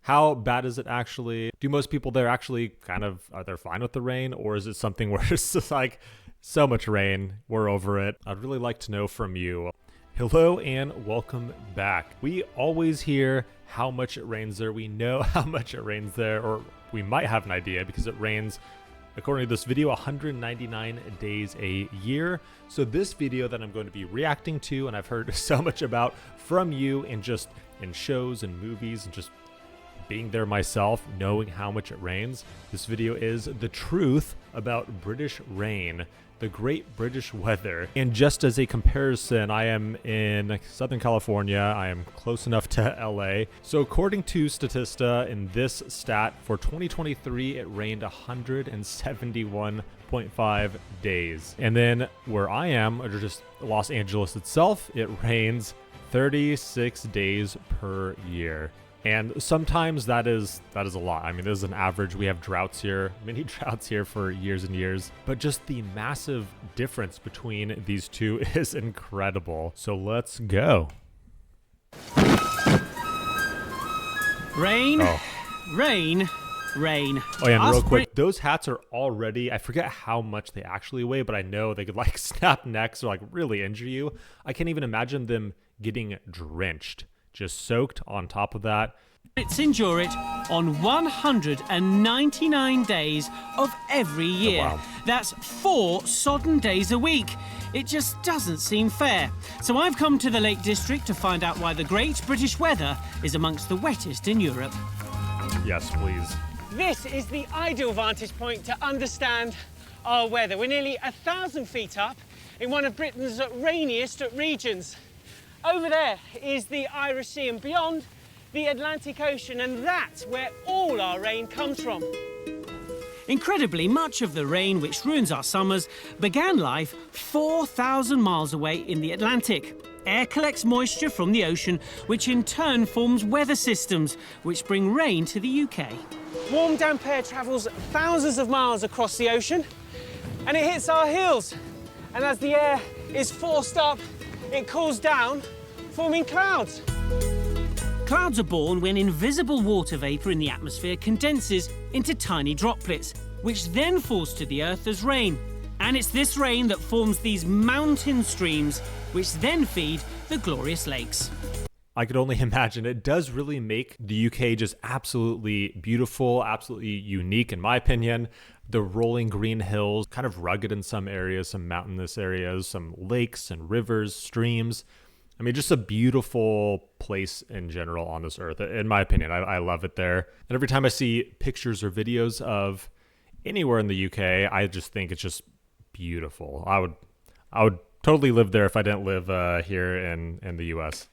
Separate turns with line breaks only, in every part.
How bad is it actually? Do most people there actually are they fine with the rain? Or is it something where it's just like, so much rain, we're over it? I'd really like to know from you. Hello and welcome back. We always hear how much it rains there. We know how much it rains there, or we might have an idea because it rains, according to this video, 199 days a year. So this video that I'm going to be reacting to, and I've heard so much about from you and just in shows and movies and just being there myself, knowing how much it rains. This video is the truth about British rain, the great British weather. And just as a comparison, I am in Southern California. I am close enough to LA. So according to Statista, in this stat for 2023, it rained 171.5 days. And then where I am, or just Los Angeles itself, it rains 36 days per year. And sometimes that is a lot. I mean, this is an average. We have droughts here, many droughts here for years and years. But just the massive difference between these two is incredible. So let's go.
Rain, rain, rain.
Oh yeah, and real quick, those hats are already, I forget how much they actually weigh, but I know they could like snap necks or like really injure you. I can't even imagine them getting drenched. Just soaked on top of that.
It's endure it on 199 days of every year.
Oh, wow.
That's 4 sodden days a week. It just doesn't seem fair. So I've come to the Lake District to find out why the great British weather is amongst the wettest in Europe.
Yes, please.
This is the ideal vantage point to understand our weather. We're nearly 1,000 feet up in one of Britain's rainiest regions. Over there is the Irish Sea and beyond the Atlantic Ocean, and that's where all our rain comes from.
Incredibly, much of the rain which ruins our summers began life 4,000 miles away in the Atlantic. Air collects moisture from the ocean, which in turn forms weather systems, which bring rain to the UK.
Warm, damp air travels thousands of miles across the ocean, and it hits our hills. And as the air is forced up, it cools down, forming clouds.
Clouds are born when invisible water vapour in the atmosphere condenses into tiny droplets, which then falls to the earth as rain. And it's this rain that forms these mountain streams, which then feed the glorious lakes.
I could only imagine. It does really make the UK just absolutely beautiful, absolutely unique in my opinion. The rolling green hills, kind of rugged in some areas, some mountainous areas, some lakes and rivers, streams. I mean, just a beautiful place in general on this earth, in my opinion. I love it there. And every time I see pictures or videos of anywhere in the UK, I just think it's just beautiful. I would totally live there if I didn't live here in the US.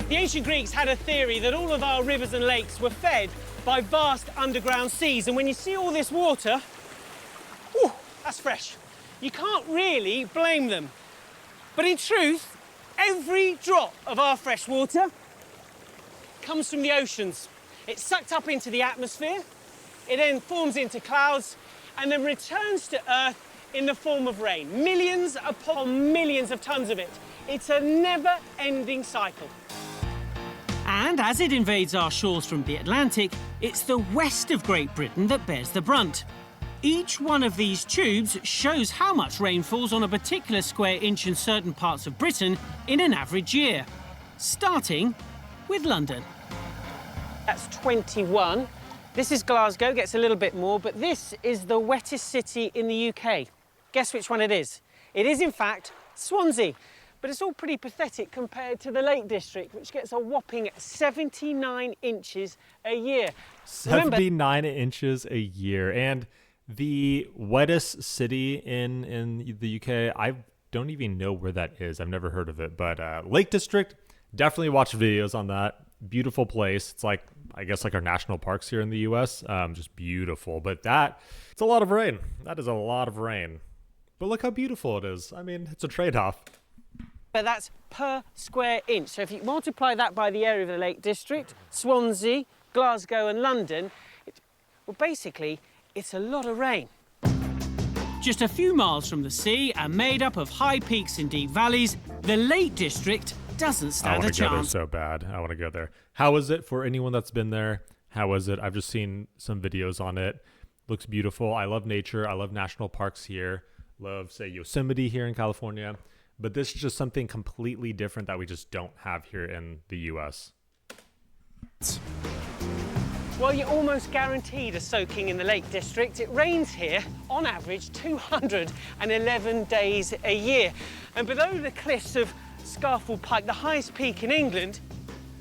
The ancient Greeks had a theory that all of our rivers and lakes were fed by vast underground seas, and when you see all this water, whew, that's fresh. You can't really blame them. But in truth, every drop of our fresh water comes from the oceans. It's sucked up into the atmosphere, it then forms into clouds, and then returns to Earth in the form of rain. Millions upon millions of tons of it. It's a never-ending cycle.
And as it invades our shores from the Atlantic, it's the west of Great Britain that bears the brunt. Each one of these tubes shows how much rain falls on a particular square inch in certain parts of Britain in an average year, starting with London.
That's 21. This is Glasgow, gets a little bit more, but this is the wettest city in the UK. Guess which one it is? It is, in fact, Swansea. But it's all pretty pathetic compared to the Lake District, which gets a whopping 79 inches a year.
79 inches a year. And the wettest city in the UK, I don't even know where that is. I've never heard of it. But Lake District, definitely watch videos on that. Beautiful place. It's like, I guess, like our national parks here in the US. Just beautiful. But it's a lot of rain. That is a lot of rain. But look how beautiful it is. I mean, it's a trade-off.
But that's per square inch. So if you multiply that by the area of the Lake District, Swansea, Glasgow and London, basically, it's a lot of rain.
Just a few miles from the sea and made up of high peaks and deep valleys, the Lake District doesn't stand a chance.
I want to go there so bad. I want to go there. How is it for anyone that's been there? How was it? I've just seen some videos on it. Looks beautiful. I love nature. I love national parks here. Love, say, Yosemite here in California. But this is just something completely different that we just don't have here in the US.
Well, you're almost guaranteed a soaking in the Lake District. It rains here, on average, 211 days a year. And below the cliffs of Scafell Pike, the highest peak in England,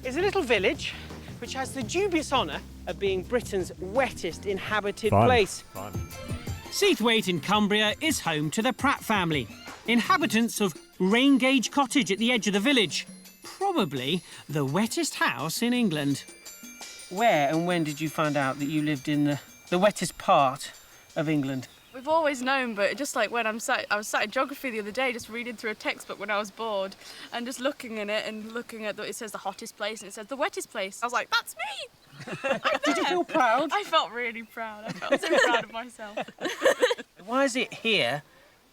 is a little village which has the dubious honour of being Britain's wettest inhabited place.
Fun.
Seathwaite in Cumbria is home to the Pratt family, inhabitants of Rain Gauge Cottage at the edge of the village. Probably the wettest house in England.
Where and when did you find out that you lived in the wettest part of England?
We've always known, but just like when I was sat in geography the other day, just reading through a textbook when I was bored, and just looking in it and looking at it says the hottest place and it says the wettest place. I was like, that's me!
Did you feel proud?
I felt really proud. I felt so proud of myself.
Why is it here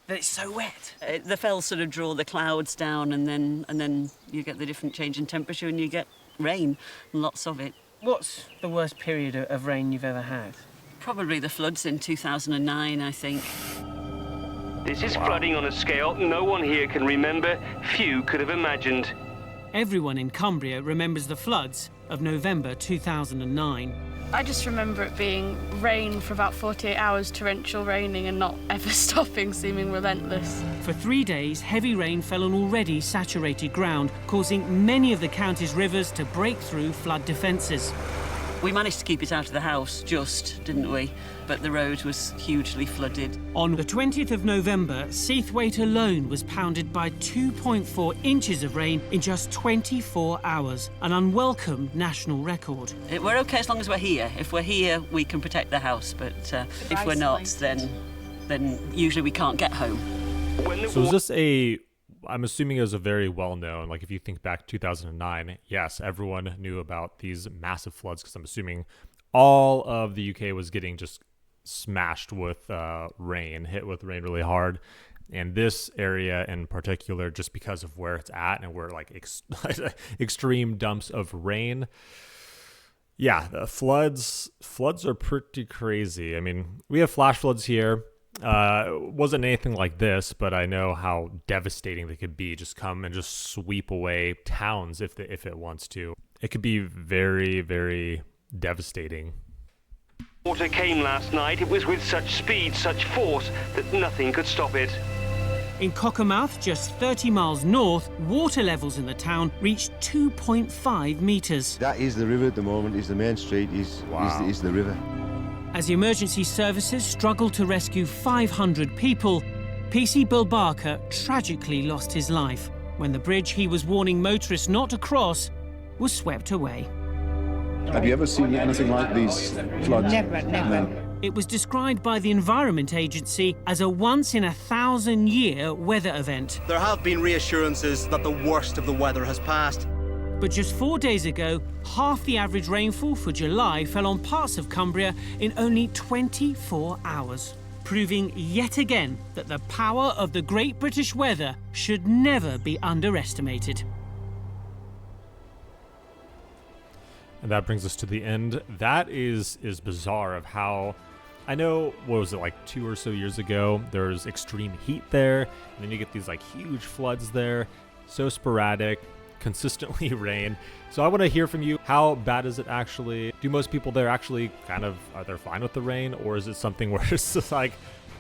that it's so wet?
The fells sort of draw the clouds down, and then you get the different change in temperature, and you get rain, lots of it.
What's the worst period of rain you've ever had?
Probably the floods in 2009, I think.
This is flooding on a scale no one here can remember, few could have imagined.
Everyone in Cumbria remembers the floods of November 2009.
I just remember it being rain for about 48 hours, torrential raining and not ever stopping, seeming relentless.
For 3 days, heavy rain fell on already saturated ground, causing many of the county's rivers to break through flood defences.
We managed to keep it out of the house, just, didn't we? But the road was hugely flooded.
On the 20th of November, Seathwaite alone was pounded by 2.4 inches of rain in just 24 hours, an unwelcome national record.
We're okay as long as we're here. If we're here, we can protect the house, but if we're not, then usually we can't get home.
So is this I'm assuming it was a very well-known, like if you think back to 2009, yes, everyone knew about these massive floods because I'm assuming all of the UK was getting just smashed with rain, hit with rain really hard. And this area in particular, just because of where it's at and where like extreme dumps of rain. Yeah, the floods are pretty crazy. I mean, we have flash floods here. Wasn't anything like this, but I know how devastating they could be. Just come and just sweep away towns if it wants to. It could be very, very devastating.
Water came last night. It was with such speed, such force, that nothing could stop it.
In Cockermouth, just 30 miles north, water levels in the town reached 2.5 metres.
That is the river at the moment, is the main street, is the river.
As the emergency services struggled to rescue 500 people, PC Bill Barker tragically lost his life when the bridge he was warning motorists not to cross was swept away.
Have you ever seen anything like these floods?
Never.
No.
It was described by the Environment Agency as a once-in-a-thousand-year weather event.
There have been reassurances that the worst of the weather has passed.
But just 4 days ago, half the average rainfall for July fell on parts of Cumbria in only 24 hours, proving yet again that the power of the Great British weather should never be underestimated.
And that brings us to the end. That is bizarre of how, I know, what was it, like 2 or so years ago, there was extreme heat there, and then you get these like huge floods there, so sporadic, consistently rain. So I want to hear from you. How bad is it actually? Do most people there actually are they fine with the rain, or is it something where it's just like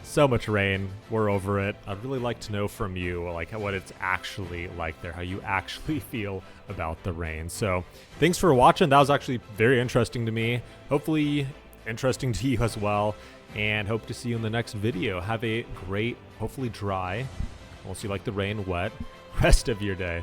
so much rain, we're over it? I'd really like to know from you, like what it's actually like there, how you actually feel about the rain. So thanks for watching. That was actually very interesting to me. Hopefully interesting to you as well. And hope to see you in the next video. Have a great, hopefully dry, unless you like the rain, wet, rest of your day.